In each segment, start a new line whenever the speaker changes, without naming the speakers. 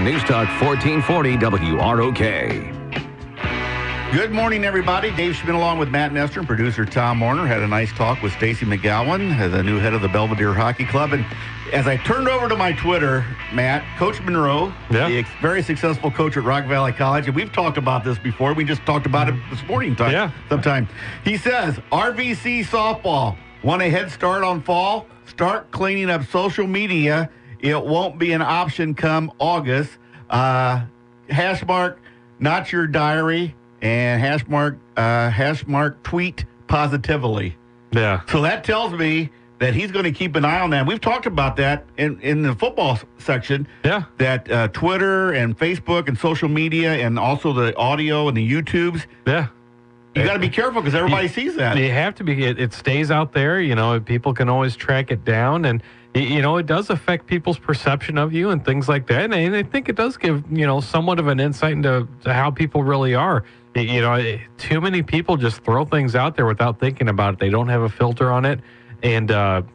on News Talk 1440 WROK.
Good morning, everybody. Dave Schmidt along with Matt Nestor and producer Tom Warner had a nice talk with Stacy McGowan, the new head of the Belvedere Hockey Club. And as I turned over to my Twitter, Matt, Coach Monroe, the very successful coach at Rock Valley College, and we've talked about this before. We just talked about it this morning sometime. He says, RVC softball, want a head start on fall? Start cleaning up social media. It won't be an option come August. Hashmark, not your diary. And hashmark tweet positively.
Yeah.
So that tells me that he's going to keep an eye on that. We've talked about that in the football section.
Yeah.
That Twitter and Facebook and social media and also the audio and the YouTubes.
Yeah.
You got to be careful because everybody sees that.
You have to be. It stays out there. You know, people can always track it down. And, you know, it does affect people's perception of you and things like that. And I think it does give, you know, somewhat of an insight into how people really are. You know, too many people just throw things out there without thinking about it. They don't have a filter on it. And,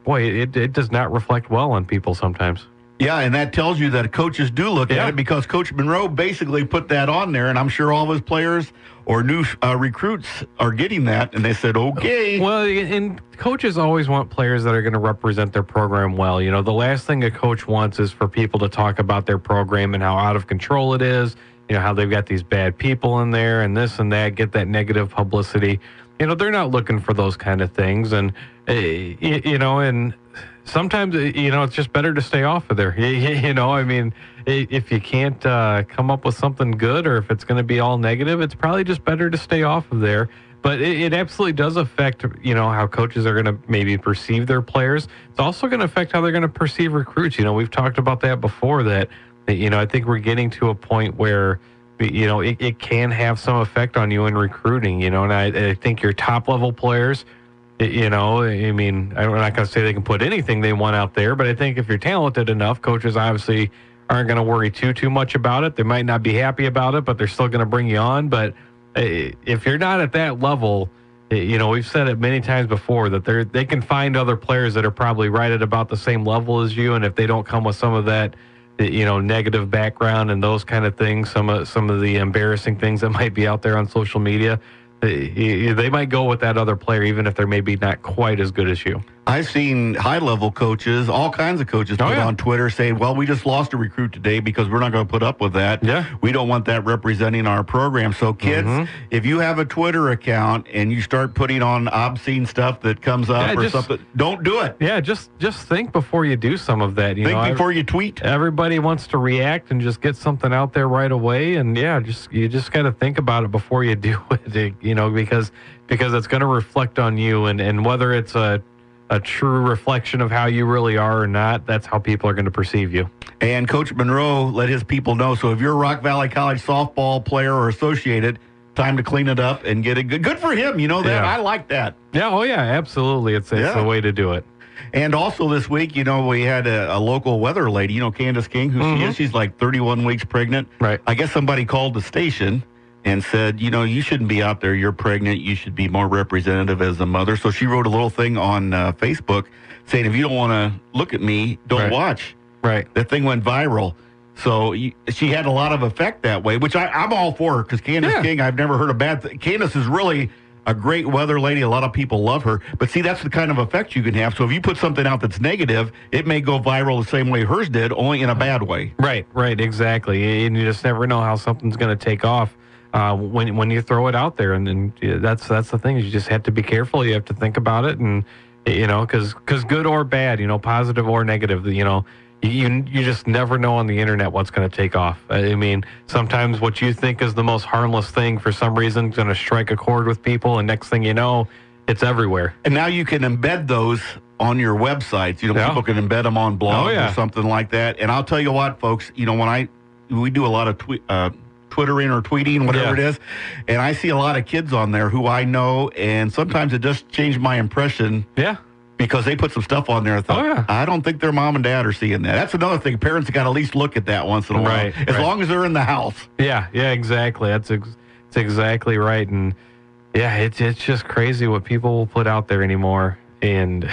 boy, it does not reflect well on people sometimes.
Yeah, and that tells you that coaches do look at it because Coach Monroe basically put that on there, and I'm sure all of his players or new recruits are getting that, and they said, okay.
Well, and coaches always want players that are going to represent their program well. You know, the last thing a coach wants is for people to talk about their program and how out of control it is, you know, how they've got these bad people in there and this and that, get that negative publicity. You know, they're not looking for those kind of things. And, you know, and sometimes, you know, it's just better to stay off of there. You know, I mean, if you can't come up with something good or if it's going to be all negative, it's probably just better to stay off of there. But it absolutely does affect, you know, how coaches are going to maybe perceive their players. It's also going to affect how they're going to perceive recruits. You know, we've talked about that before that, you know, I think we're getting to a point where, you know, it can have some effect on you in recruiting, you know, and I think your top level players, you know, I mean, I'm not going to say they can put anything they want out there, but I think if you're talented enough, coaches obviously aren't going to worry too much about it. They might not be happy about it, but they're still going to bring you on. But if you're not at that level, you know, we've said it many times before that they can find other players that are probably right at about the same level as you, and if they don't come with some of that, you know, negative background and those kind of things, some of the embarrassing things that might be out there on social media, they might go with that other player even if they're maybe not quite as good as you.
I've seen high-level coaches, all kinds of coaches put on Twitter saying, well, we just lost a recruit today because we're not going to put up with that.
Yeah.
We don't want that representing our program. So, kids, if you have a Twitter account and you start putting on obscene stuff that comes up something, don't do it.
Yeah, just think before you do some of that.
Think before you tweet.
Everybody wants to react and just get something out there right away. And, you just got to think about it before you do it, you know, because it's going to reflect on you. And whether it's a true reflection of how you really are or not, that's how people are going to perceive you.
And Coach Monroe let his people know. So if you're a Rock Valley College softball player or associated, time to clean it up and get it good. Good for him. You know that. I like that.
Yeah. Oh, yeah. Absolutely. It's the way to do it.
And also this week, you know, we had a local weather lady, you know, Candace King, who she is. She's like 31 weeks pregnant.
Right.
I guess somebody called the station and said, you know, you shouldn't be out there. You're pregnant. You should be more representative as a mother. So she wrote a little thing on Facebook saying, if you don't want to look at me, don't watch.
Right.
That thing went viral. So she had a lot of effect that way, which I'm all for her because Candace King, I've never heard a bad thing. Candace is really a great weather lady. A lot of people love her. But see, that's the kind of effect you can have. So if you put something out that's negative, it may go viral the same way hers did, only in a bad way.
Right, exactly. And you just never know how something's going to take off. When you throw it out there, and that's the thing. You just have to be careful. You have to think about it, and you know, because good or bad, you know, positive or negative, you know, you just never know on the internet what's going to take off. I mean, sometimes what you think is the most harmless thing for some reason is going to strike a chord with people, and next thing you know, it's everywhere.
And now you can embed those on your websites. You know, people can embed them on blogs or something like that. And I'll tell you what, folks, you know, we do a lot of Twittering or tweeting, whatever it is. And I see a lot of kids on there who I know, and sometimes it just changed my impression.
Yeah.
Because they put some stuff on there. I don't think their mom and dad are seeing that. That's another thing. Parents have got to at least look at that once in a while. As long as they're in the house.
Yeah, exactly. That's exactly right. And, yeah, it's just crazy what people will put out there anymore. and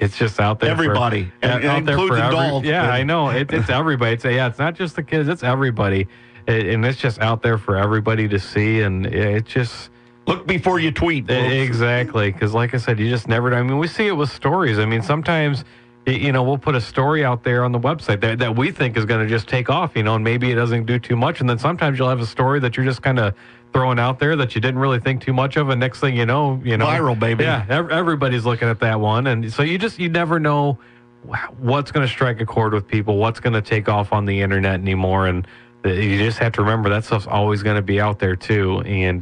it's just out there.
Everybody,
out
and
there
includes
for
adults.
Yeah, I know. It's everybody. It's not just the kids. It's everybody, and it's just out there for everybody to see. And it just
look before you tweet. Folks.
Exactly, because like I said, you just never. I mean, we see it with stories. I mean, sometimes. We'll put a story out there on the website that we think is going to just take off, and maybe it doesn't do too much. And then sometimes you'll have a story that you're just kind of throwing out there that you didn't really think too much of. And next thing you know,
viral, baby.
Yeah, everybody's looking at that one. And so you never know what's going to strike a chord with people, what's going to take off on the internet anymore. And you just have to remember that stuff's always going to be out there too. And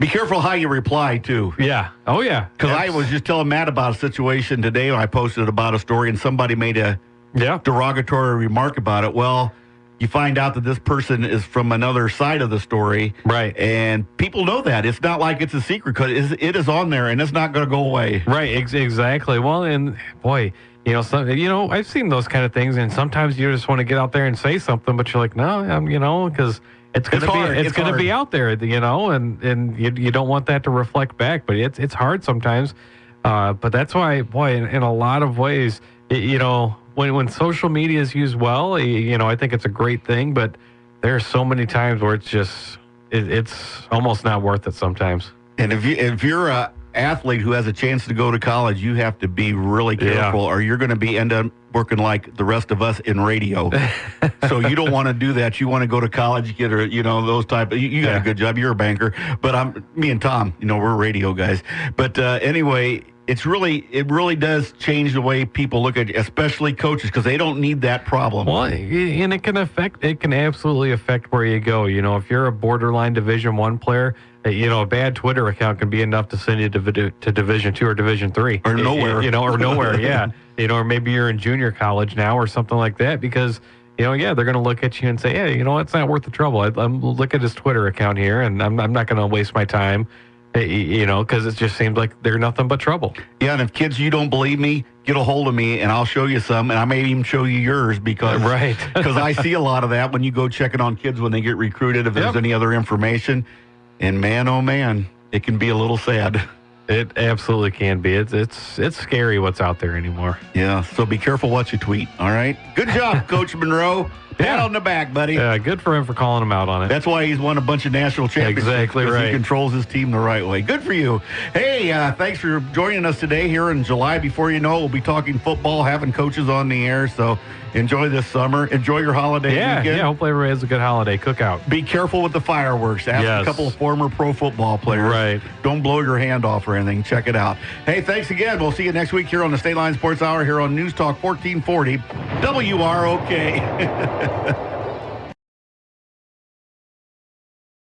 be careful how you reply too.
Yeah. Oh yeah.
Because I was just telling Matt about a situation today. I posted about a story and somebody made a derogatory remark about it. Well, you find out that this person is from another side of the story.
Right.
And people know that. It's not like it's a secret because it is on there and it's not going to go away.
Right. Exactly. Well, and boy, I've seen those kind of things, and sometimes you just want to get out there and say something, but you're like, no, because it's going to be out there, and you don't want that to reflect back, but it's hard sometimes. But that's why, boy, in a lot of ways, when social media is used well, I think it's a great thing, but there are so many times where it's almost not worth it sometimes.
And if you're a athlete who has a chance to go to college, you have to be really careful, or you're going to end up working like the rest of us in radio. So you don't want to do that. You want to go to college, get those type. You got a good job. You're a banker, but me and Tom, we're radio guys. But anyway, it really does change the way people look at you, especially coaches, because they don't need that problem.
Well, and it can absolutely affect where you go. If you're a borderline Division I player, a bad Twitter account can be enough to send you to Division II or Division III.
Or nowhere.
Or nowhere, yeah. Or maybe you're in junior college now or something like that because, they're going to look at you and say, hey, it's not worth the trouble. I'm look at his Twitter account here, and I'm not going to waste my time, because it just seems like they're nothing but trouble.
Yeah, and if kids, you don't believe me, get a hold of me, and I'll show you some, and I may even show you yours because I see a lot of that when you go checking on kids when they get recruited, if there's any other information. And man, oh man, it can be a little sad.
It absolutely can be. It's scary what's out there anymore.
Yeah, so be careful what you tweet, all right? Good job, Coach Monroe. Pat on the back, buddy.
Yeah, good for him for calling him out on it.
That's why he's won a bunch of national championships.
Exactly right.
He controls his team the right way. Good for you. Hey, thanks for joining us today here in July. Before you know it, we'll be talking football, having coaches on the air. So enjoy this summer. Enjoy your holiday weekend.
Yeah, hopefully everybody has a good holiday cookout.
Be careful with the fireworks. Ask a couple of former pro football players.
Right.
Don't blow your hand off or anything. Check it out. Hey, thanks again. We'll see you next week here on the State Line Sports Hour here on News Talk 1440 WROK.